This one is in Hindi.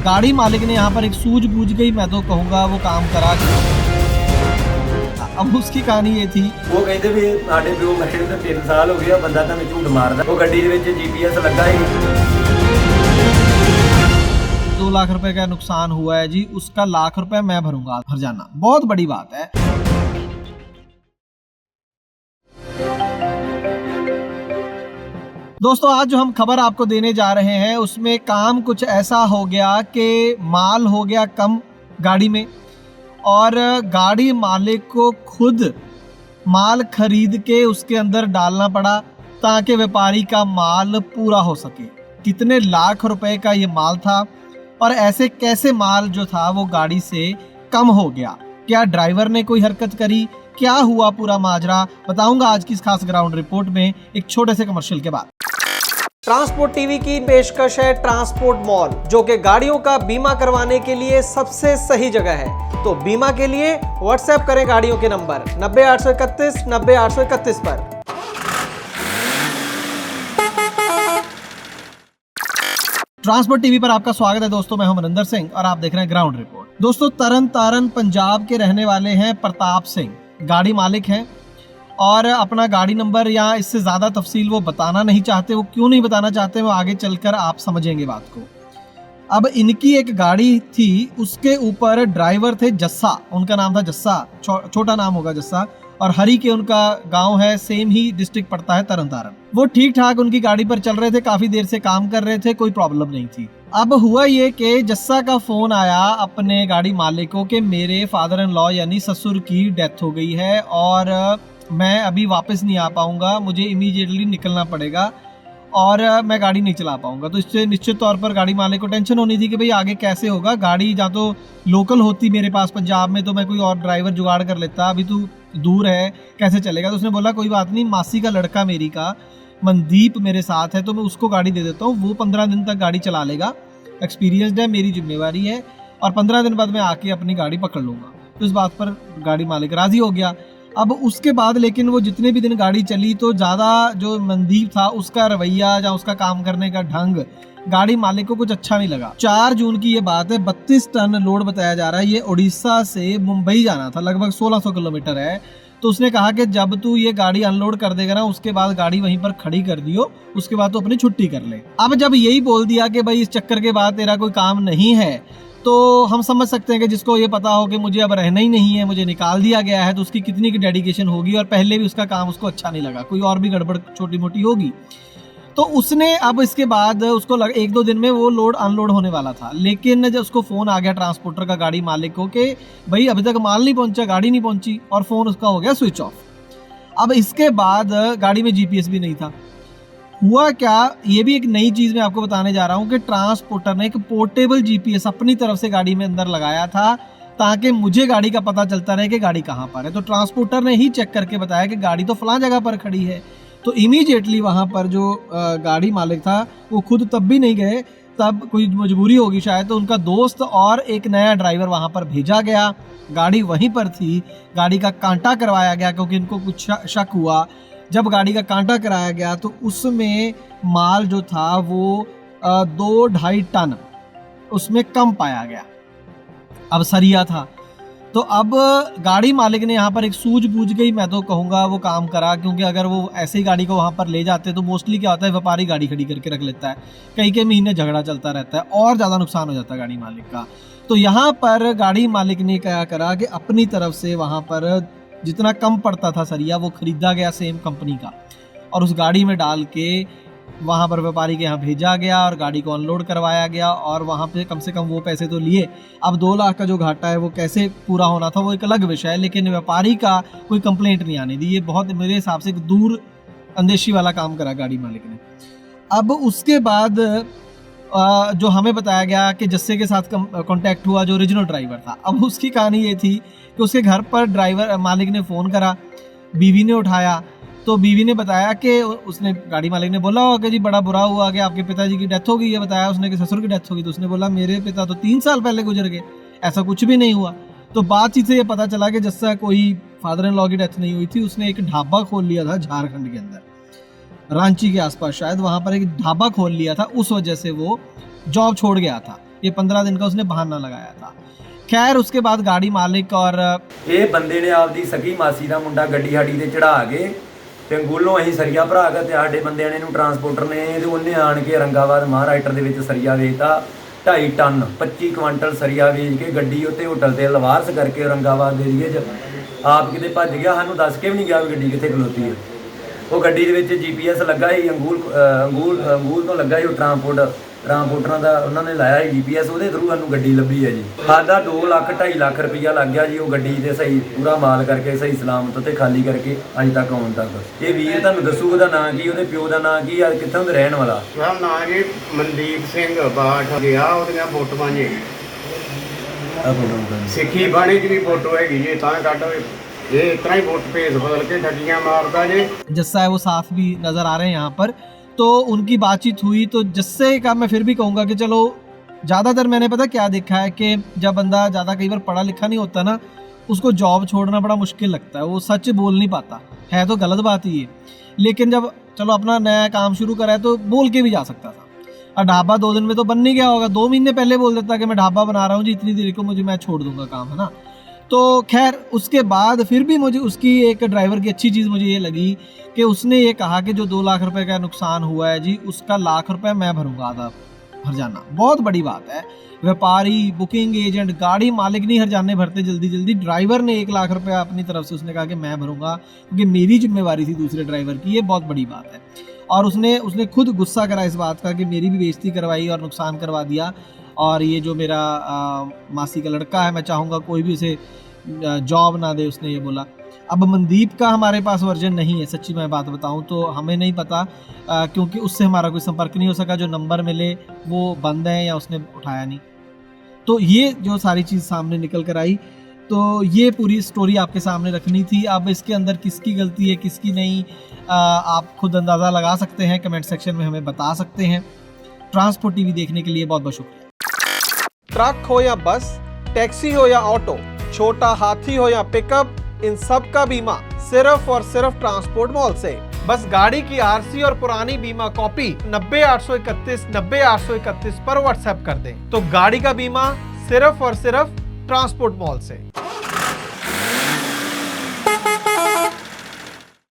गाड़ी मालिक ने यहाँ पर एक सूझबूझ के ही मैं तो कहूँगा वो काम करा। अब उसकी कहानी ये थी, वो कहते भी साढ़े प्यो मरे तो 3 साल हो गया, बंदा तो झूठ मारदा। वो गड्डी दे विच GPS लगा ही 2 लाख रुपए का नुकसान हुआ है जी, उसका ₹1 लाख मैं भरूंगा, हर्जाना। बहुत बड़ी बात है। दोस्तों आज जो हम खबर आपको देने जा रहे हैं उसमें काम कुछ ऐसा हो गया कि माल हो गया कम गाड़ी में और गाड़ी मालिक को खुद माल खरीद के उसके अंदर डालना पड़ा ताकि व्यापारी का माल पूरा हो सके। कितने लाख रुपए का ये माल था और ऐसे कैसे माल जो था वो गाड़ी से कम हो गया? क्या ड्राइवर ने कोई हरकत करी? क्या हुआ पूरा माजरा? बताऊंगा आज की इस खास ग्राउंड रिपोर्ट में एक छोटे से कमर्शियल के बाद। ट्रांसपोर्ट टीवी की पेशकश है ट्रांसपोर्ट मॉल, जो कि गाड़ियों का बीमा करवाने के लिए सबसे सही जगह है। तो बीमा के लिए व्हाट्सएप करें गाड़ियों के नंबर 90 831 90 831 पर। ट्रांसपोर्ट टीवी पर आपका स्वागत है दोस्तों, मैं हूं मनिंदर सिंह और आप देख रहे हैं ग्राउंड रिपोर्ट। दोस्तों तरन तारन पंजाब के रहने वाले हैं प्रताप सिंह, गाड़ी मालिक हैं और अपना गाड़ी नंबर या इससे ज़्यादा तफसील वो बताना नहीं चाहते। वो क्यों नहीं बताना चाहते वो आगे चलकर आप समझेंगे बात को। अब इनकी एक गाड़ी थी, उसके ऊपर ड्राइवर थे जस्सा, उनका नाम था जस्सा, छोटा नाम होगा जस्सा, और हरी के उनका गांव है, सेम ही डिस्ट्रिक्ट पड़ता है तरन तारन। वो ठीक ठाक उनकी गाड़ी पर चल रहे थे, काफ़ी देर से काम कर रहे थे, कोई प्रॉब्लम नहीं थी। अब हुआ ये कि जस्सा का फ़ोन आया अपने गाड़ी मालिक को कि मेरे फादर इन लॉ यानी ससुर की डेथ हो गई है और मैं अभी वापस नहीं आ पाऊंगा, मुझे इमीडिएटली निकलना पड़ेगा और मैं गाड़ी नहीं चला पाऊंगा। तो इससे निश्चित तौर पर गाड़ी मालिक को टेंशन होनी थी कि भाई आगे कैसे होगा। गाड़ी या तो लोकल होती मेरे पास पंजाब में तो मैं कोई और ड्राइवर जुगाड़ कर लेता, अभी तू दूर है कैसे चलेगा। तो उसने बोला कोई बात नहीं, मासी का लड़का मेरी का मनदीप मेरे साथ है तो मैं उसको गाड़ी दे देता हूँ, वो 15 दिन तक गाड़ी चला लेगा, एक्सपीरियंसड है, मेरी जिम्मेवारी है और 15 दिन बाद मैं आके अपनी गाड़ी पकड़ लूँगा। तो इस बात पर गाड़ी मालिक राज़ी हो गया। अब उसके बाद लेकिन वो जितने भी दिन गाड़ी चली तो ज़्यादा जो मनदीप था उसका रवैया या उसका काम करने का ढंग गाड़ी मालिक को कुछ अच्छा नहीं लगा। 4 जून की ये बात है, 32 टन लोड बताया जा रहा है। ये उड़ीसा से मुंबई जाना था, लगभग 1600 किलोमीटर है। तो उसने कहा कि जब तू ये गाड़ी अनलोड कर देगा ना उसके बाद गाड़ी वहीं पर खड़ी कर दियो, उसके बाद तो अपनी छुट्टी कर ले। अब जब यही बोल दिया कि भाई इस चक्कर के बाद तेरा कोई काम नहीं है तो हम समझ सकते हैं कि जिसको ये पता हो कि मुझे अब रहना ही नहीं है, मुझे निकाल दिया गया है, तो उसकी कितनी की डेडिकेशन होगी। और पहले भी उसका काम उसको अच्छा नहीं लगा, कोई और भी गड़बड़ छोटी मोटी होगी। तो उसने अब इसके बाद उसको 1-2 दिन में वो लोड अनलोड होने वाला था, लेकिन जब उसको फ़ोन आ गया ट्रांसपोर्टर का गाड़ी मालिक को कि भाई अभी तक माल नहीं पहुंचा, गाड़ी नहीं पहुंची, और फ़ोन उसका हो गया स्विच ऑफ। अब इसके बाद गाड़ी में GPS भी नहीं था। हुआ क्या, ये भी एक नई चीज़ मैं आपको बताने जा रहा हूँ कि ट्रांसपोर्टर ने एक पोर्टेबल GPS अपनी तरफ से गाड़ी में अंदर लगाया था ताकि मुझे गाड़ी का पता चलता रहे कि गाड़ी कहाँ पर है। तो ट्रांसपोर्टर ने ही चेक करके बताया कि गाड़ी तो फलां जगह पर खड़ी है। तो इमीडिएटली वहाँ पर जो गाड़ी मालिक था वो खुद तब भी नहीं गए, तब कोई मजबूरी होगी शायद, तो उनका दोस्त और एक नया ड्राइवर वहाँ पर भेजा गया। गाड़ी वहीं पर थी, गाड़ी का कांटा करवाया गया क्योंकि इनको कुछ शक हुआ। जब गाड़ी का कांटा कराया गया तो उसमें माल जो था वो 2-2.5 टन उसमें कम पाया गया। अब सरिया था, तो अब गाड़ी मालिक ने यहाँ पर एक सूझबूझ के ही मैं तो कहूँगा वो काम करा, क्योंकि अगर वो ऐसे ही गाड़ी को वहाँ पर ले जाते तो मोस्टली क्या होता है, व्यापारी गाड़ी खड़ी करके रख लेता है, कई महीने झगड़ा चलता रहता है और ज़्यादा नुकसान हो जाता है गाड़ी मालिक का। तो यहाँ पर गाड़ी मालिक ने क्या करा कि अपनी तरफ से वहाँ पर जितना कम पड़ता था सरिया वो खरीदा गया सेम कंपनी का और उस गाड़ी में डाल के वहाँ पर व्यापारी के यहाँ भेजा गया और गाड़ी को अनलोड करवाया गया और वहाँ पे कम से कम वो पैसे तो लिए। अब 2 लाख का जो घाटा है वो कैसे पूरा होना था वो एक अलग विषय है, लेकिन व्यापारी का कोई कंप्लेंट नहीं आने दी। ये बहुत मेरे हिसाब से दूर अंदेशी वाला काम करा गाड़ी मालिक ने। अब उसके बाद जो हमें बताया गया कि जस्से के साथ कांटेक्ट हुआ जो ओरिजिनल ड्राइवर था। अब उसकी कहानी ये थी कि उसके घर पर ड्राइवर मालिक ने फ़ोन करा, बीवी ने उठाया, तो बीवी ने बताया कि उसने गाड़ी मालिक ने बोला कि जी बड़ा बुरा हुआ कि आपके पिताजी की डेथ हो गई है। बताया उसने कि ससुर की डेथ हो गई। तो उसने बोला मेरे पिता तो 3 साल पहले गुजर गए, ऐसा कुछ भी नहीं हुआ। तो बातचीत से ये पता चला कि जस्सा कोई फादर इन लॉ की डेथ नहीं हुई थी, उसने एक ढाबा खोल लिया था झारखंड के अंदर, रांची के आसपास शायद, वहाँ पर एक ढाबा खोल लिया था, उस वजह से वो जॉब छोड़ गया था। ये 15 दिन का उसने बहाना लगाया था। खैर उसके बाद गाड़ी मालिक और ਇਹ ਬੰਦੇ ਨੇ ਆਪਦੀ ਸਕੀ ਮਾਸੀ ਦਾ ਮੁੰਡਾ ਗੱਡੀ ਸਾਡੀ ਤੇ ਚੜਾ ਕੇ ਤੇ ਅੰਗੂਲੋਂ ਅਸੀਂ ਸਰੀਆ ਭਰਾ ਕੇ ਤੇ ਸਾਡੇ ਬੰਦਿਆਂ ਨੇ ਇਹਨੂੰ ਟਰਾਂਸਪੋਰਟਰ ਨੇ ਤੇ ਉਹਨੇ ਆਣ ਕੇ ਰੰਗਾਬਾਦ ਮਹਾਰਾਈਟਰ ਦੇ ਵਿੱਚ ਸਰੀਆ ਵੇਚਤਾ 2.5 ਟਨ 25 ਕੁਇੰਟਲ ਸਰੀਆ ਵੇਚ ਕੇ ਗੱਡੀ ਉੱਤੇ ਹੋਟਲ ਤੇ ਲਵਾਰਸ ਕਰਕੇ ਰੰਗਾਬਾਦ ਦੇ ਏਰੀਏ 'ਚ ਆਪ ਕਿਤੇ ਭੱਜ ਗਿਆ, ਸਾਨੂੰ ਦੱਸ ਕੇ ਵੀ ਨਹੀਂ ਗਿਆ ਵੀ ਗੱਡੀ ਕਿੱਥੇ ਖਲੋਤੀ ਹੈ। ਉਹ ਗੱਡੀ ਦੇ ਵਿੱਚ GPS ਲੱਗਾ ਸੀ, ਅੰਗੂਲ ਤੋਂ ਲੱਗਾ ਸੀ ਉਹ ਟਰਾਂਸਪੋਰਟਰਾਂ ਦਾ ਉਹਨਾਂ ਨੇ ਲਾਇਆ ਸੀ GPS, ਉਹਦੇ ਥਰੂ ਸਾਨੂੰ ਗੱਡੀ ਲੱਭੀ ਹੈ ਜੀ। ਸਾਡਾ 2 ਲੱਖ 2.5 ਲੱਖ ਰੁਪਈਆ ਲੱਗ ਗਿਆ ਜੀ ਉਹ ਗੱਡੀ ਤੇ ਸਹੀ ਪੂਰਾ ਮਾਲ ਕਰਕੇ ਸਹੀ ਸਲਾਮਤ ਤੇ ਖਾਲੀ ਕਰਕੇ ਅੱਜ ਤੱਕ ਆਉਣ ਤੱਕ। ਇਹ ਵੀਰ ਤੁਹਾਨੂੰ ਦੱਸੂ ਉਹਦਾ ਨਾਂ ਕੀ, ਉਹਦੇ ਪਿਓ ਦਾ ਨਾਂ ਕੀ, ਕਿੱਥੋਂ ਦਾ ਰਹਿਣ ਵਾਲਾ। ਮੇਰਾ ਨਾਂ ਜੀ ਮਨਦੀਪ ਸਿੰਘ ਬਾਠ ਗਿਆ, ਉਹਦੀਆਂ ਫੋਟੋਆਂ ਜੀ ਸਿੱਖੀ ਬਾਣੀ 'ਚ ਵੀ ਫੋਟੋ ਹੈਗੀ ਜੀ, ਤਾਂ ਕੱਢ ये इतना ही वोट पेज बदल के ठगियां मारता जी। जस्सा है वो साथ भी नजर आ रहे हैं यहाँ पर, तो उनकी बातचीत हुई तो जस्से का मैं फिर भी कहूँगा कि चलो ज़्यादातर मैंने पता क्या देखा है कि जब बंदा ज़्यादा कई बार पढ़ा लिखा नहीं होता ना, उसको जॉब छोड़ना बड़ा मुश्किल लगता है, वो सच बोल नहीं पाता है, तो गलत बात ही है। लेकिन जब चलो अपना नया काम शुरू करा है तो बोल के भी जा सकता था। और ढाबा 2 दिन में तो बन नहीं गया होगा, 2 महीने पहले बोल देता कि मैं ढाबा बना रहा हूँ जी, इतनी देर को मुझे मैं छोड़ दूंगा काम, है ना। तो खैर उसके बाद फिर भी मुझे उसकी एक ड्राइवर की अच्छी चीज़ मुझे ये लगी कि उसने ये कहा कि जो 2 लाख रुपए का नुकसान हुआ है जी, उसका 1 लाख रुपए मैं भरूंगा, आधा हरजाना। बहुत बड़ी बात है। व्यापारी, बुकिंग एजेंट, गाड़ी मालिक नहीं हरजाने भरते जल्दी जल्दी, ड्राइवर ने 1 लाख रुपया अपनी तरफ से उसने कहा कि मैं भरूंगा क्योंकि मेरी जिम्मेवारी थी दूसरे ड्राइवर की। ये बहुत बड़ी बात है। और उसने खुद गुस्सा करा इस बात का कि मेरी भी बेइज्जती करवाई और नुकसान करवा दिया। और ये जो मेरा मासी का लड़का है, मैं चाहूँगा कोई भी उसे जॉब ना दे, उसने ये बोला। अब मनदीप का हमारे पास वर्जन नहीं है, सच्ची मैं बात बताऊं तो हमें नहीं पता, क्योंकि उससे हमारा कोई संपर्क नहीं हो सका। जो नंबर मिले वो बंद है या उसने उठाया नहीं। तो ये जो सारी चीज़ सामने निकल कर आई, तो ये पूरी स्टोरी आपके सामने रखनी थी। अब इसके अंदर किसकी गलती है किसकी नहीं, आप खुद अंदाज़ा लगा सकते हैं, कमेंट सेक्शन में हमें बता सकते हैं। ट्रांसपोर्ट टीवी देखने के लिए बहुत बहुत शुक्रिया। ट्रक हो या बस, टैक्सी हो या ऑटो, छोटा हाथी हो या पिकअप, इन सब का बीमा सिर्फ और सिर्फ ट्रांसपोर्ट मॉल से। बस गाड़ी की आरसी और पुरानी बीमा कॉपी 90 831 90 831 पर व्हाट्सएप कर दें, तो गाड़ी का बीमा सिर्फ और सिर्फ ट्रांसपोर्ट मॉल से।